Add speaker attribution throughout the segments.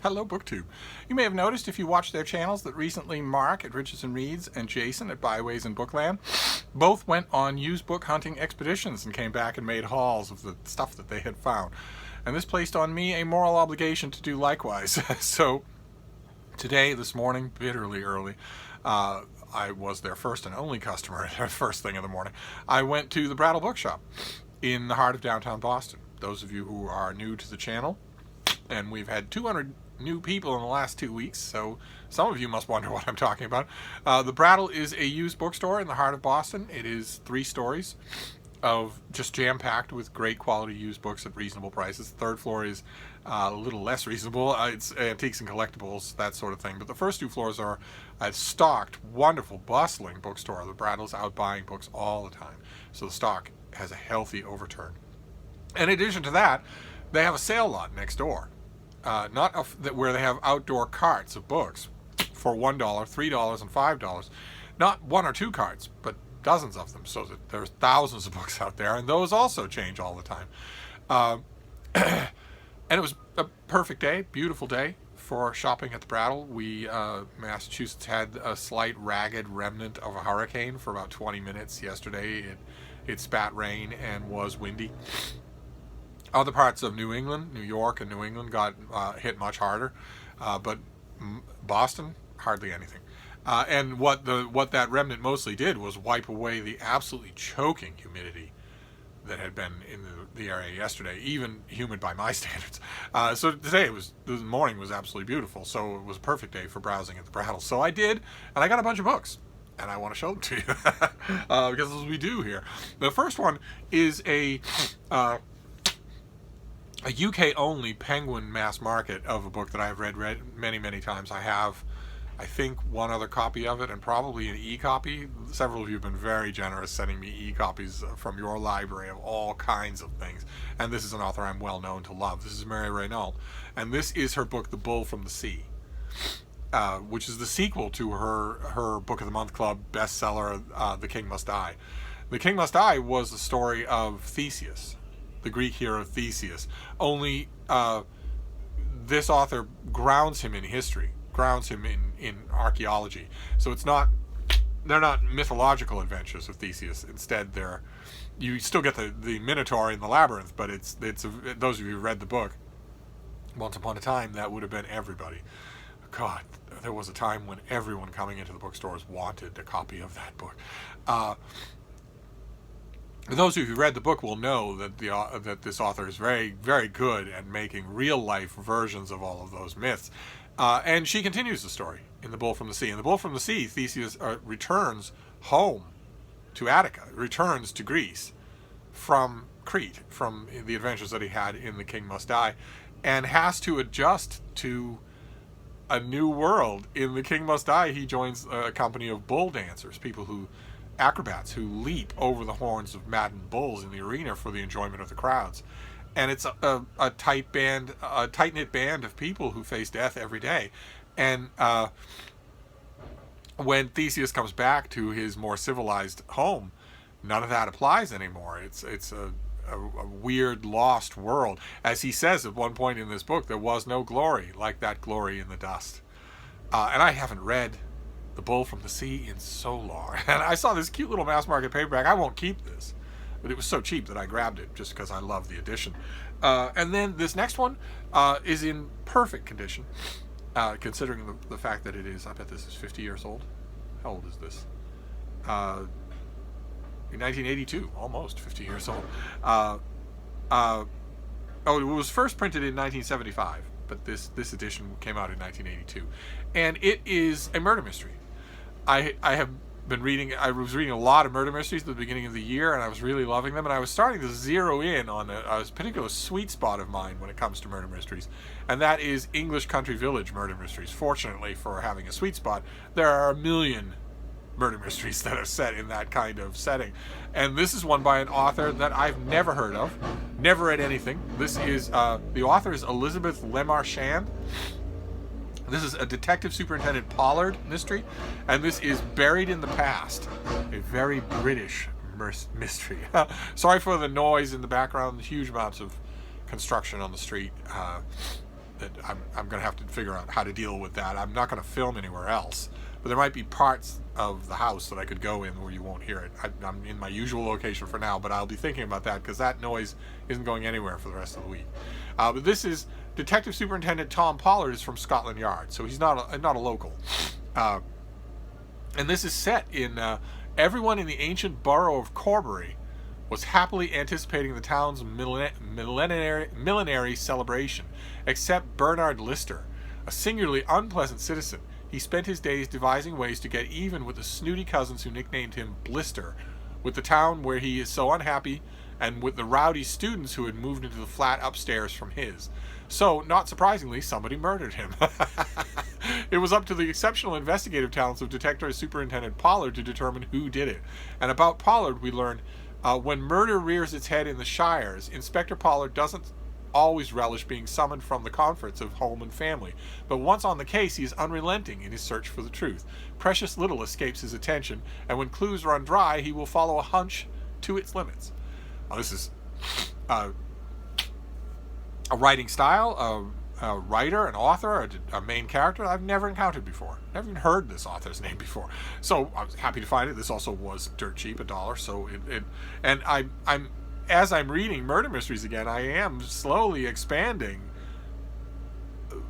Speaker 1: Hello, BookTube. You may have noticed if you watch their channels that recently Mark at Riches and Reads and Jason at Byways and Bookland both went on used book hunting expeditions and came back and made hauls of the stuff that they had found. And this placed on me a moral obligation to do likewise. So today, this morning, bitterly early, I was their first and only customer first thing in the morning. I went to the Brattle bookshop in the heart of downtown Boston. Those of you who are new to the channel, and we've had 200 new people in the last 2 weeks, so some of you must wonder what I'm talking about. The Brattle is a used bookstore in the heart of Boston. It is 3 stories of just jam-packed with great quality used books at reasonable prices. The third floor is a little less reasonable. It's antiques and collectibles, that sort of thing. But the first 2 floors are a stocked, wonderful, bustling bookstore. The Brattle's out buying books all the time, so the stock has a healthy overturn. In addition to that, they have a sale lot next door. Where they have outdoor carts of books for $1, $3, and $5. Not 1 or 2 carts, but dozens of them, so that there's thousands of books out there, and those also change all the time. And it was a perfect day, beautiful day for shopping at the Brattle. Massachusetts had a slight ragged remnant of a hurricane for about 20 minutes yesterday. It spat rain and was windy. Other parts of New England, New York and New England got hit much harder, but Boston, hardly anything. And what that remnant mostly did was wipe away the absolutely choking humidity that had been in the area yesterday, even humid by my standards. So today the morning was absolutely beautiful, so it was a perfect day for browsing at the Brattle. So I did, and I got a bunch of books, and I want to show them to you, because that's what we do here. The first one is a UK-only Penguin mass market of a book that I have read many, many times. I have, I think, 1 other copy of it, and probably an e-copy. Several of you have been very generous sending me e-copies from your library of all kinds of things. And this is an author I'm well known to love. This is Mary Renault, and this is her book, The Bull from the Sea, which is the sequel to her Book of the Month Club bestseller, The King Must Die. The King Must Die was the story of Theseus, the Greek hero Theseus, only this author grounds him in history, grounds him in archaeology. So they're not mythological adventures of Theseus. Instead, you still get the Minotaur in the labyrinth, but it's those of you who read the book, once upon a time, that would have been everybody. God, there was a time when everyone coming into the bookstores wanted a copy of that book. Those of you who read the book will know that this author is very, very good at making real-life versions of all of those myths. And she continues the story in The Bull from the Sea. In The Bull from the Sea, Theseus returns home to Attica, returns to Greece from Crete, from the adventures that he had in The King Must Die, and has to adjust to a new world. In The King Must Die, he joins a company of bull dancers, acrobats who leap over the horns of maddened bulls in the arena for the enjoyment of the crowds. And it's a tight-knit band of people who face death every day. And when Theseus comes back to his more civilized home, none of that applies anymore. It's a weird, lost world. As he says at one point in this book, there was no glory like that glory in the dust. And I haven't read The Bull from the Sea in so long. And I saw this cute little mass market paperback. I won't keep this, but it was so cheap that I grabbed it just because I love the edition. And then this next one is in perfect condition, considering the fact that it is, I bet this is 50 years old. How old is this? In 1982, almost 50 years old. It was first printed in 1975, but this edition came out in 1982. And it is a murder mystery. I was reading a lot of murder mysteries at the beginning of the year, and I was really loving them, and I was starting to zero in on a particular sweet spot of mine when it comes to murder mysteries, and that is English country village murder mysteries. Fortunately for having a sweet spot, there are a million murder mysteries that are set in that kind of setting, and this is one by an author that I've never heard of, never read anything. This is, the author is Elizabeth Lemarchand. This is a Detective Superintendent Pollard mystery, and this is Buried in the Past, a very British mystery. Sorry for the noise in the background, huge amounts of construction on the street. that I'm going to have to figure out how to deal with that. I'm not going to film anywhere else, but there might be parts of the house that I could go in where you won't hear it. I'm in my usual location for now, but I'll be thinking about that because that noise isn't going anywhere for the rest of the week. But this is Detective Superintendent Tom Pollard is from Scotland Yard, so he's not a local. And this is set in everyone in the ancient borough of Corbury was happily anticipating the town's millenary celebration, except Bernard Lister, a singularly unpleasant citizen. He spent his days devising ways to get even with the snooty cousins who nicknamed him Blister, with the town where he is so unhappy, and with the rowdy students who had moved into the flat upstairs from his. So, not surprisingly, somebody murdered him. It was up to the exceptional investigative talents of Detective Superintendent Pollard to determine who did it. And about Pollard, we learned, when murder rears its head in the shires, Inspector Pollard doesn't always relish being summoned from the comforts of home and family. But once on the case, he is unrelenting in his search for the truth. Precious little escapes his attention, and when clues run dry, he will follow a hunch to its limits. This is a writing style, a writer, an author, a main character I've never encountered before. Never even heard this author's name before. So I was happy to find it. This also was dirt cheap, $1. So and I'm as I'm reading murder mysteries again, I am slowly expanding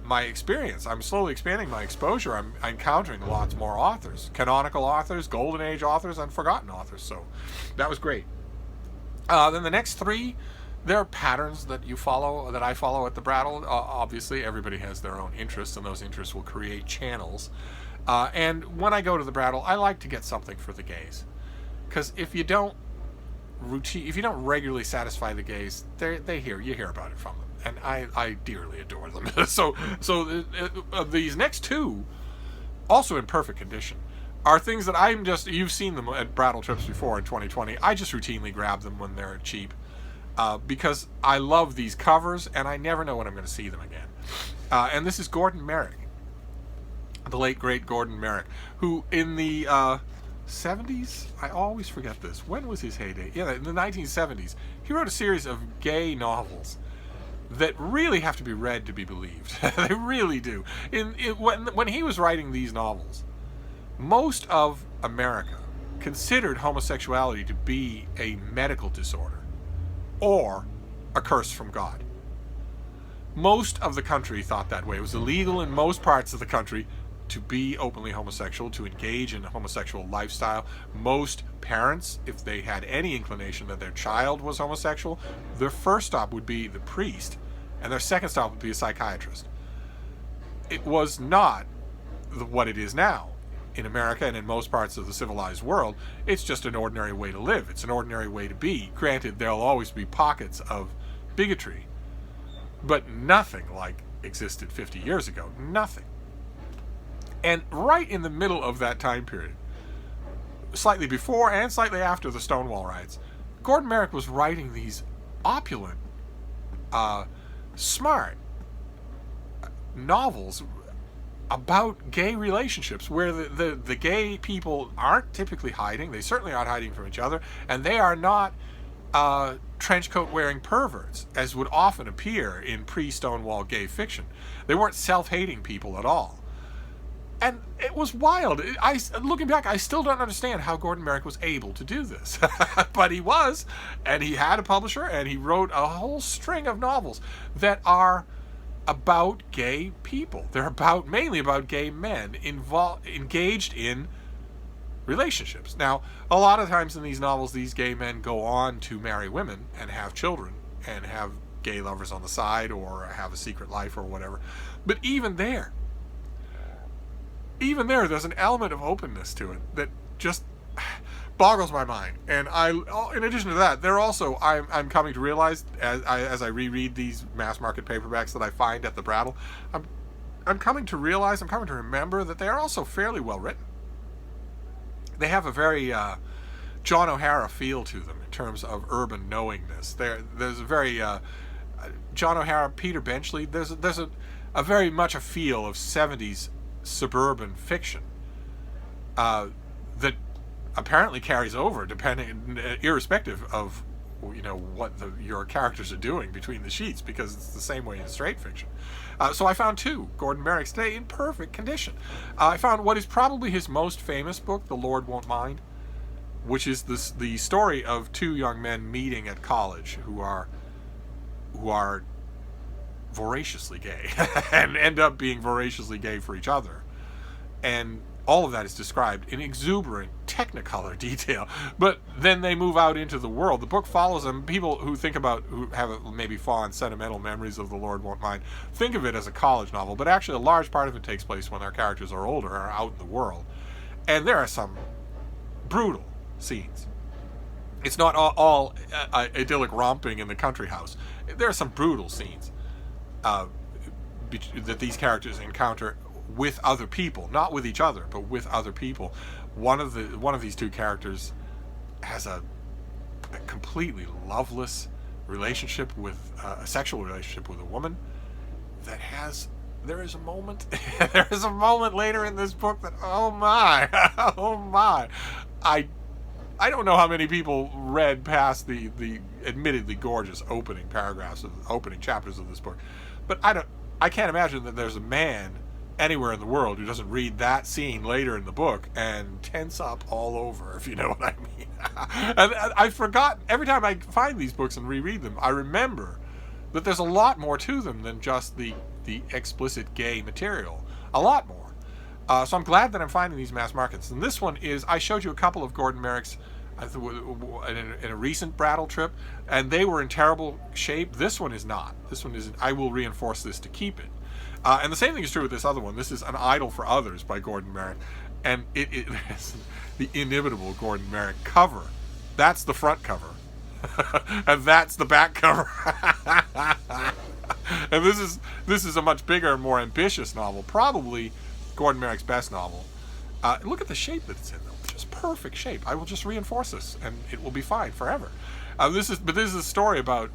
Speaker 1: my experience. I'm slowly expanding my exposure. I'm encountering lots more authors, canonical authors, golden age authors, and forgotten authors. So that was great. Then the next three, there are patterns that you follow, that I follow at the Brattle. Obviously, everybody has their own interests, and those interests will create channels. And when I go to the Brattle, I like to get something for the gays, because if you don't regularly satisfy the gays, you hear about it from them, and I dearly adore them. so these next two, also in perfect condition, are things that you've seen them at Brattle trips before in 2020. I just routinely grab them when they're cheap. Because I love these covers, and I never know when I'm going to see them again. And this is Gordon Merrick, the late, great Gordon Merrick, who in the 70s, I always forget this. When was his heyday? Yeah, in the 1970s, he wrote a series of gay novels that really have to be read to be believed. They really do. When he was writing these novels, most of America considered homosexuality to be a medical disorder or a curse from God. Most of the country thought that way. It was illegal in most parts of the country to be openly homosexual, to engage in a homosexual lifestyle. Most parents, if they had any inclination that their child was homosexual, their first stop would be the priest, and their second stop would be a psychiatrist. It was not what it is now. In America and in most parts of the civilized world, it's just an ordinary way to live. It's an ordinary way to be. Granted, there'll always be pockets of bigotry, but nothing like existed 50 years ago. Nothing. And right in the middle of that time period, slightly before and slightly after the Stonewall riots, Gordon Merrick was writing these opulent, smart novels about gay relationships, where the gay people aren't typically hiding. They certainly aren't hiding from each other, and they are not trench coat wearing perverts, as would often appear in pre-Stonewall gay fiction. They weren't self-hating people at all. And it was wild. Looking back, I still don't understand how Gordon Merrick was able to do this. But he was, and he had a publisher, and he wrote a whole string of novels that are about gay people. They're mainly about gay men engaged in relationships. Now, a lot of times in these novels, these gay men go on to marry women and have children and have gay lovers on the side or have a secret life or whatever. But even there, there's an element of openness to it that just boggles my mind. And in addition to that, I'm coming to realize as I reread these mass market paperbacks that I find at the Brattle, I'm coming to remember that they are also fairly well written. They have a very John O'Hara feel to them in terms of urban knowingness. There's a very John O'Hara, Peter Benchley. There's a very much a feel of 70s suburban fiction that apparently carries over, irrespective of what your characters are doing between the sheets, because it's the same way in straight fiction. So I found two Gordon Merrick's today in perfect condition. I found what is probably his most famous book, The Lord Won't Mind, which is the story of two young men meeting at college who are voraciously gay and end up being voraciously gay for each other. And all of that is described in exuberant technicolor detail. But then they move out into the world. The book follows them. People who have maybe fond sentimental memories of The Lord Won't Mind think of it as a college novel, but actually a large part of it takes place when their characters are older and are out in the world. And there are some brutal scenes. It's not all idyllic romping in the country house. There are some brutal scenes that these characters encounter with other people, not with each other, but with other people. One of these two characters has a completely loveless relationship with a sexual relationship with a woman there is a moment later in this book that, oh my I don't know how many people read past the admittedly gorgeous opening chapters of this book, but I can't imagine that there's a man anywhere in the world who doesn't read that scene later in the book and tense up all over, if you know what I mean. And I've forgotten, every time I find these books and reread them, I remember that there's a lot more to them than just the explicit gay material. A lot more. So I'm glad that I'm finding these mass markets. And this one is, I showed you a couple of Gordon Merrick's in a recent Brattle trip, and they were in terrible shape. This one is not. This one is, I will reinforce this to keep it. And the same thing is true with this other one. This is An Idol for Others by Gordon Merrick. And it is the inimitable Gordon Merrick cover. That's the front cover. And that's the back cover. And this is a much bigger, more ambitious novel. Probably Gordon Merrick's best novel. Look at the shape that it's in, though. Just perfect shape. I will just reinforce this, and it will be fine forever. This is a story about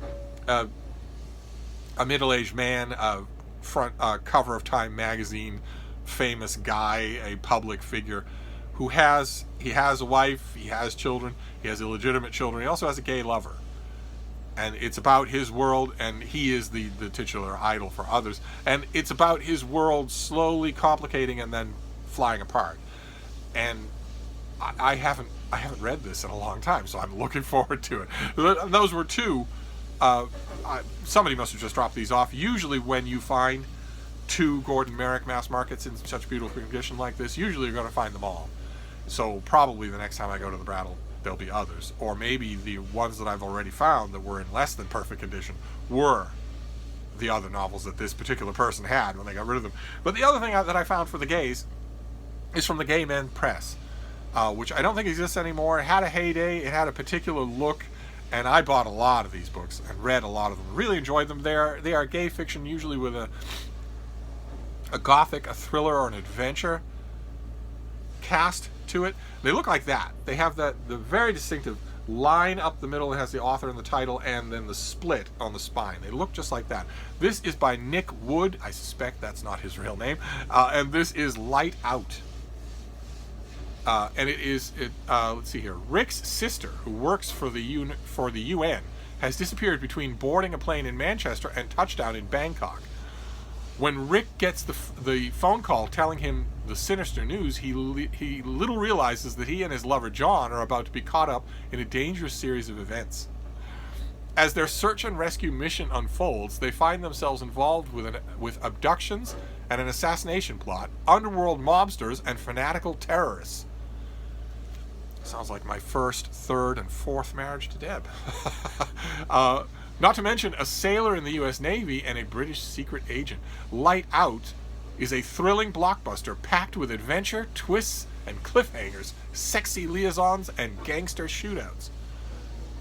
Speaker 1: a middle-aged man, front cover of Time magazine, famous guy, a public figure, who has a wife, he has children, he has illegitimate children, he also has a gay lover. And it's about his world, and he is the titular idol for others. And it's about his world slowly complicating and then flying apart. And I haven't read this in a long time, so I'm looking forward to it. Those were two. Somebody must have just dropped these off. Usually when you find two Gordon Merrick mass markets in such beautiful condition like this, usually you're going to find them all. So probably the next time I go to the Brattle, there'll be others. Or maybe the ones that I've already found that were in less than perfect condition were the other novels that this particular person had when they got rid of them. But the other thing that I found for the gays is from the Gay Men Press, which I don't think exists anymore. It had a heyday, it had a particular look, and I bought a lot of these books and read a lot of them. Really enjoyed them. They are gay fiction, usually with a gothic, a thriller, or an adventure cast to it. They look like that. They have the very distinctive line up the middle that has the author and the title, and then the split on the spine. They look just like that. This is by Nick Wood. I suspect that's not his real name. And this is Light Out. And let's see here. Rick's sister, who works for the UN, has disappeared between boarding a plane in Manchester and touchdown in Bangkok. When Rick gets the phone call telling him the sinister news, he little realizes that he and his lover John are about to be caught up in a dangerous series of events. As their search and rescue mission unfolds, they find themselves involved with abductions and an assassination plot, underworld mobsters, and fanatical terrorists. Sounds like my first, third, and fourth marriage to Deb. Not to mention a sailor in the U.S. Navy and a British secret agent. Light Out is a thrilling blockbuster packed with adventure, twists, and cliffhangers, sexy liaisons, and gangster shootouts.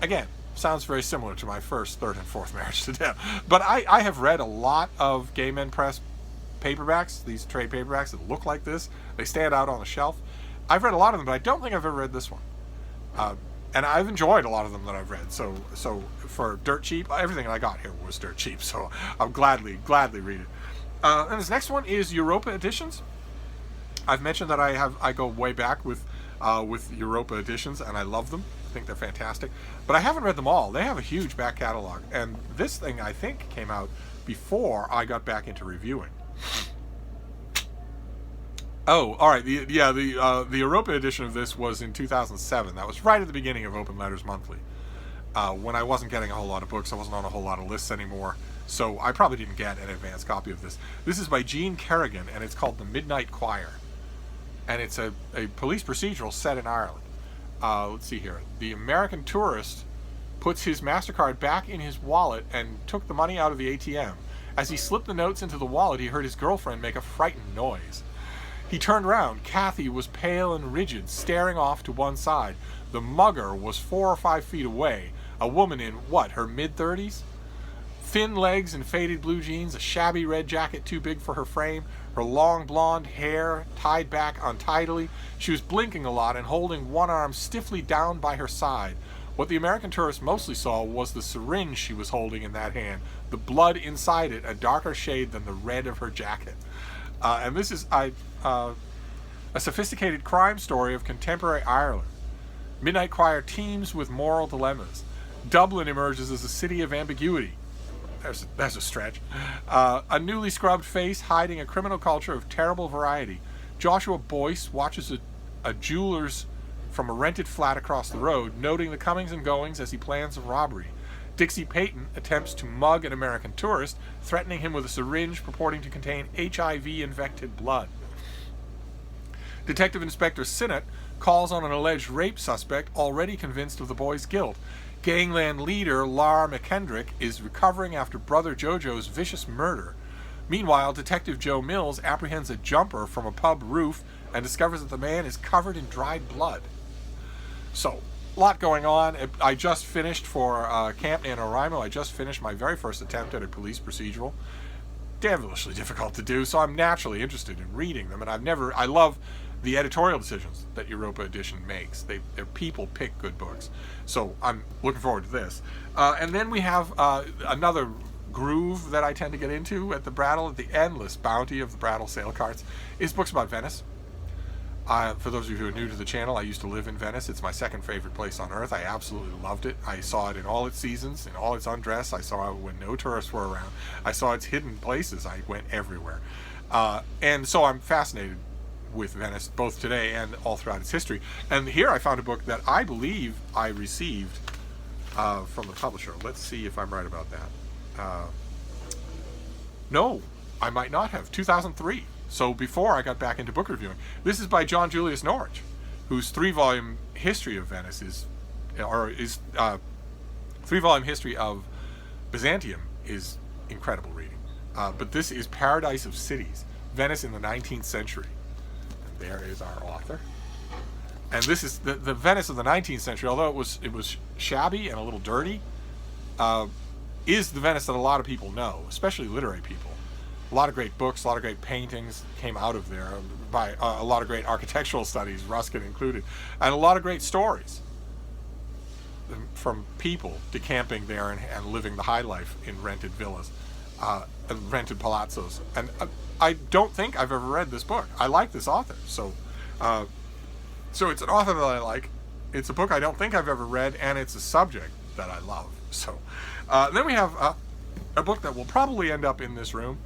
Speaker 1: Again, sounds very similar to my first, third, and fourth marriage to Deb. But I have read a lot of Gay Men Press paperbacks, these trade paperbacks that look like this. They stand out on the shelf. I've read a lot of them, but I don't think I've ever read this one. And I've enjoyed a lot of them that I've read. So for dirt cheap, everything I got here was dirt cheap. So I'll gladly read it. And this next one is Europa Editions. I've mentioned that I go way back with Europa Editions, and I love them. think they're fantastic. But I haven't read them all. They have a huge back catalog. And this thing, I think, came out before I got back into reviewing. Oh, all right. The Europa edition of this was in 2007. That was right at the beginning of Open Letters Monthly, when I wasn't getting a whole lot of books. I wasn't on a whole lot of lists anymore. So I probably didn't get an advance copy of this. This is by Gene Kerrigan, and it's called The Midnight Choir. And it's a police procedural set in Ireland. Let's see here. The American tourist puts his MasterCard back in his wallet and took the money out of the ATM. As he slipped the notes into the wallet, he heard his girlfriend make a frightened noise. He turned round. Kathy was pale and rigid, staring off to one side. The mugger was 4 or 5 feet away. A woman in, her mid-30s? Thin legs and faded blue jeans, a shabby red jacket too big for her frame, her long blonde hair tied back untidily. She was blinking a lot and holding one arm stiffly down by her side. What the American tourist mostly saw was the syringe she was holding in that hand, the blood inside it a darker shade than the red of her jacket. And this is a sophisticated crime story of contemporary Ireland. Midnight Choir teems with moral dilemmas. Dublin emerges as a city of ambiguity. There's a stretch. A newly scrubbed face hiding a criminal culture of terrible variety. Joshua Boyce watches a jeweler's from a rented flat across the road, noting the comings and goings as he plans a robbery. Dixie Payton attempts to mug an American tourist, threatening him with a syringe purporting to contain HIV-infected blood. Detective Inspector Sinnott calls on an alleged rape suspect already convinced of the boy's guilt. Gangland leader Lar McKendrick is recovering after brother Jojo's vicious murder. Meanwhile, Detective Joe Mills apprehends a jumper from a pub roof and discovers that the man is covered in dried blood. So, a lot going on. I just finished for Camp NaNoWriMo. I just finished my very first attempt at a police procedural. Devilishly difficult to do, so I'm naturally interested in reading them. And I love the editorial decisions that Europa Edition makes. Their people pick good books. So I'm looking forward to this. And then we have another groove that I tend to get into at the Brattle, the endless bounty of the Brattle sale carts, is books about Venice. For those of you who are new to the channel, I used to live in Venice. It's my second favorite place on earth. I absolutely loved it. I saw it in all its seasons, in all its undress. I saw it when no tourists were around. I saw its hidden places. I went everywhere. And so I'm fascinated with Venice, both today and all throughout its history. And here I found a book that I believe I received from the publisher. Let's see if I'm right about that. No, I might not have. 2003. So before I got back into book reviewing. This is by John Julius Norwich, whose 3-volume history of Venice is 3-volume history of Byzantium is incredible reading. But this is Paradise of Cities, Venice in the 19th century. And there is our author. And this is the Venice of the 19th century, although it was shabby and a little dirty, is the Venice that a lot of people know, especially literary people. A lot of great books, a lot of great paintings came out of there by a lot of great architectural studies, Ruskin included, and a lot of great stories from people decamping there and living the high life in rented villas, rented palazzos. And I don't think I've ever read this book. I like this author, so it's an author that I like. It's a book I don't think I've ever read, and it's a subject that I love. So then we have a book that will probably end up in this room.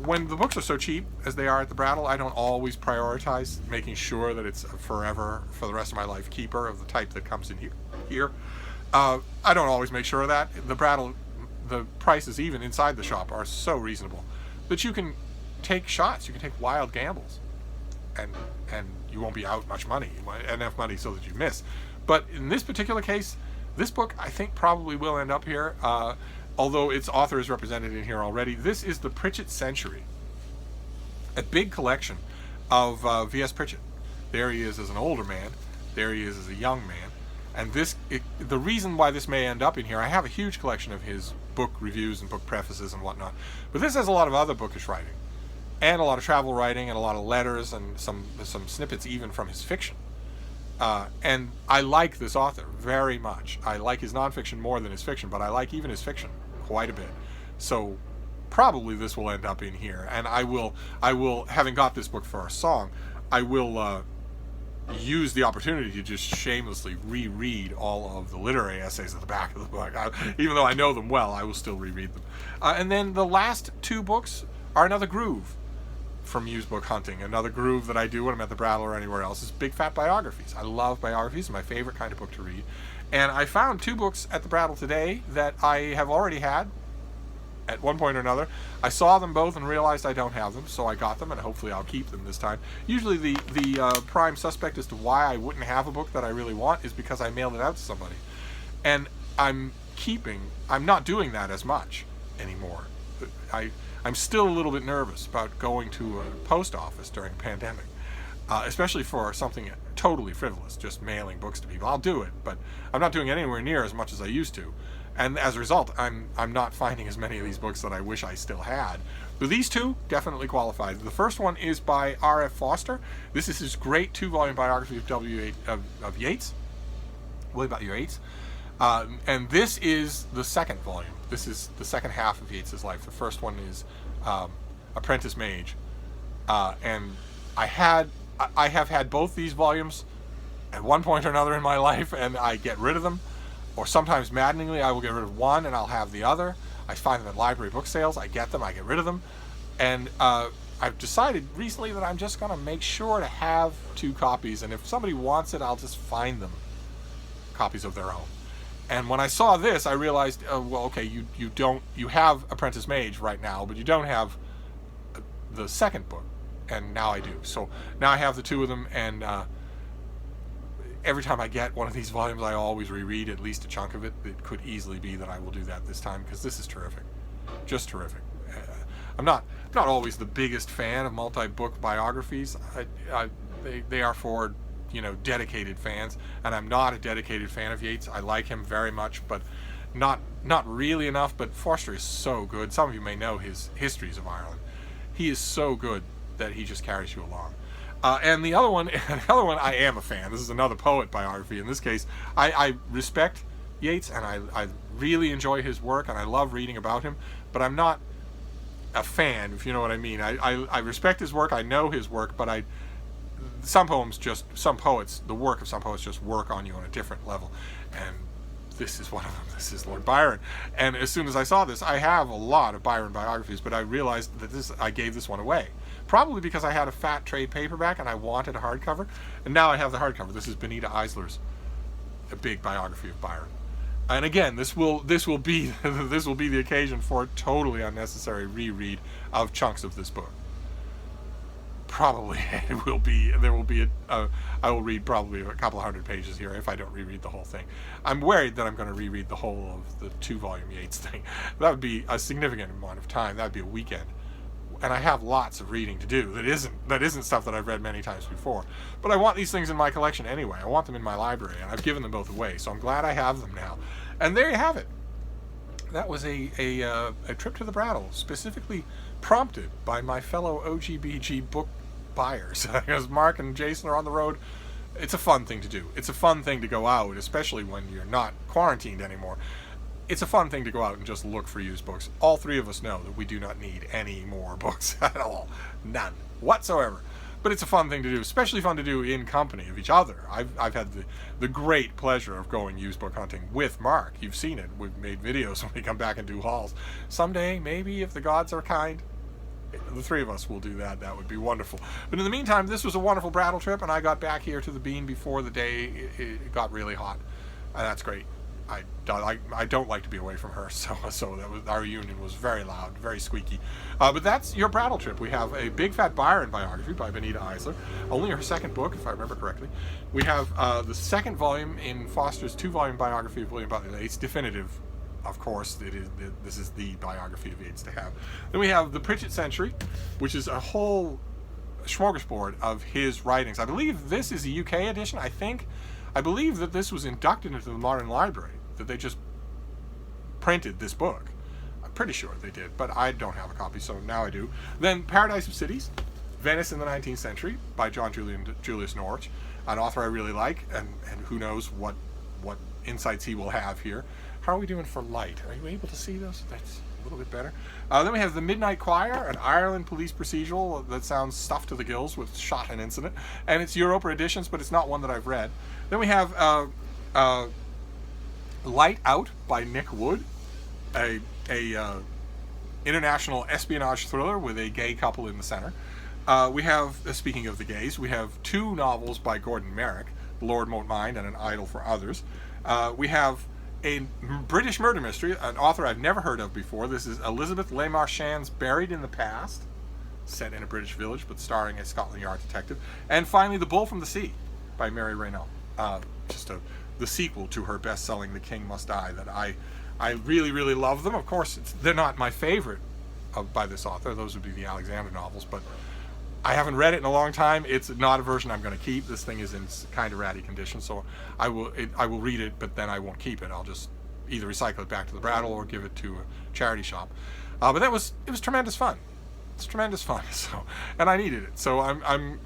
Speaker 1: When the books are so cheap as they are at the Brattle, I don't always prioritize making sure that it's a forever, for the rest of my life, keeper of the type that comes in here. I don't always make sure of that. The Brattle, the prices even inside the shop are so reasonable that you can take shots, you can take wild gambles, and you won't be out much money, enough money so that you miss. But in this particular case, this book I think probably will end up here. Although its author is represented in here already. This is the Pritchett Century, a big collection of V.S. Pritchett. There he is as an older man, there he is as a young man, and the reason why this may end up in here, I have a huge collection of his book reviews and book prefaces and whatnot, but this has a lot of other bookish writing, and a lot of travel writing, and a lot of letters, and some snippets even from his fiction. And I like this author very much. I like his nonfiction more than his fiction, but I like even his fiction quite a bit. So probably this will end up in here, and I will, having got this book for a song, I will use the opportunity to just shamelessly reread all of the literary essays at the back of the book. Even though I know them well, I will still reread them. And then the last 2 books are another groove from used book hunting. Another groove that I do when I'm at the Brattle or anywhere else is big fat biographies. I love biographies. It's my favorite kind of book to read. And I found 2 books at the Brattle today that I have already had at one point or another. I saw them both and realized I don't have them, so I got them, and hopefully I'll keep them this time. Usually the prime suspect as to why I wouldn't have a book that I really want is because I mailed it out to somebody. And I'm not doing that as much anymore. I'm still a little bit nervous about going to a post office during a pandemic, especially for something totally frivolous, just mailing books to people. I'll do it, but I'm not doing it anywhere near as much as I used to. And as a result, I'm not finding as many of these books that I wish I still had. But these 2 definitely qualify. The first one is by R.F. Foster. This is his great 2-volume biography of Yeats, William Butler Yeats. And this is the second volume. This is the second half of Yeats's life. The first one is Apprentice Mage. And I have had both these volumes at one point or another in my life, and I get rid of them. Or sometimes, maddeningly, I will get rid of one and I'll have the other. I find them at library book sales. I get them. I get rid of them. And I've decided recently that I'm just going to make sure to have 2 copies. And if somebody wants it, I'll just find them copies of their own. And when I saw this, I realized, well, okay, you have Apprentice Mage right now, but you don't have the second book. And now I do. So now I have the 2 of them, and every time I get one of these volumes, I always reread at least a chunk of it. It could easily be that I will do that this time, because this is terrific. Just terrific. I'm not always the biggest fan of multi-book biographies. They are for, dedicated fans, and I'm not a dedicated fan of Yeats. I like him very much, but not really enough. But Foster is so good. Some of you may know his Histories of Ireland. He is so good that he just carries you along. And the other one, I am a fan. This is another poet biography. In this case, I respect Yeats, and I really enjoy his work, and I love reading about him, but I'm not a fan, if you know what I mean. I respect his work, I know his work, but the work of some poets just work on you on a different level. And this is one of them. This is Lord Byron. And as soon as I saw this, I have a lot of Byron biographies, but I realized that I gave this one away. Probably because I had a fat trade paperback and I wanted a hardcover, and now I have the hardcover. This is Benita Eisler's a big biography of Byron. And again, this will be the occasion for a totally unnecessary reread of chunks of this book. Probably I will read probably a couple of hundred pages here if I don't reread the whole thing. I'm worried that I'm going to reread the whole of the 2-volume Yeats thing. That would be a significant amount of time. That would be a weekend. And I have lots of reading to do that isn't stuff that I've read many times before. But I want these things in my collection anyway. I want them in my library, and I've given them both away, so I'm glad I have them now. And there you have it. That was a trip to the Brattle, specifically prompted by my fellow OGBG book buyers. Because Mark and Jason are on the road. It's a fun thing to do. It's a fun thing to go out, especially when you're not quarantined anymore. It's a fun thing to go out and just look for used books. All 3 of us know that we do not need any more books at all. None whatsoever. But it's a fun thing to do, especially fun to do in company of each other. I've had the great pleasure of going used book hunting with Mark. You've seen it. We've made videos when we come back and do hauls. Someday, maybe, if the gods are kind, the 3 of us will do that. That would be wonderful. But in the meantime, this was a wonderful Brattle trip, and I got back here to the Bean before the day it got really hot. And that's great. I don't like to be away from her, so that was, our reunion was very loud, very squeaky. But that's your Brattle trip. We have a big fat Byron biography by Benita Eisler, only her second book, if I remember correctly. We have the second volume in Foster's 2-volume biography of William Butler Yeats, definitive, of course. This is the biography of Yeats to have. Then we have the Pritchett Century, which is a whole smorgasbord of his writings. I believe this is a UK edition, I believe that this was inducted into the Modern Library, that they just printed this book. I'm pretty sure they did, but I don't have a copy, so now I do. Then Paradise of Cities, Venice in the 19th Century by John Julius Norwich, an author I really like, and who knows what insights he will have here. How are we doing for light? Are you able to see those? little bit better. Then we have The Midnight Choir, an Ireland police procedural that sounds stuffed to the gills with shot and incident. And it's Europa editions, but it's not one that I've read. Then we have Light Out by Nick Wood, a international espionage thriller with a gay couple in the center. We have, speaking of the gays, we have 2 novels by Gordon Merrick, The Lord Won't Mind and An Idol for Others. We have a British murder mystery, an author I've never heard of before. This is Elizabeth Le-Marchand's Buried in the Past, set in a British village but starring a Scotland Yard detective. And finally, The Bull from the Sea by Mary Renault. The sequel to her best-selling The King Must Die that I really, really love them. Of course, they're not my favorite by this author. Those would be the Alexander novels, but I haven't read it in a long time. It's not a version I'm going to keep. This thing is in kind of ratty condition, so I will read it, but then I won't keep it. I'll just either recycle it back to the Brattle or give it to a charity shop. But it was tremendous fun. It's tremendous fun. So, and I needed it. So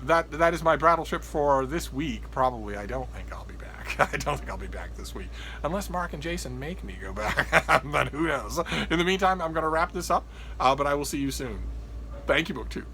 Speaker 1: that is my Brattle trip for this week. Probably I don't think I'll be back. I don't think I'll be back this week unless Mark and Jason make me go back. But who knows? In the meantime, I'm going to wrap this up. But I will see you soon. Thank you, BookTube.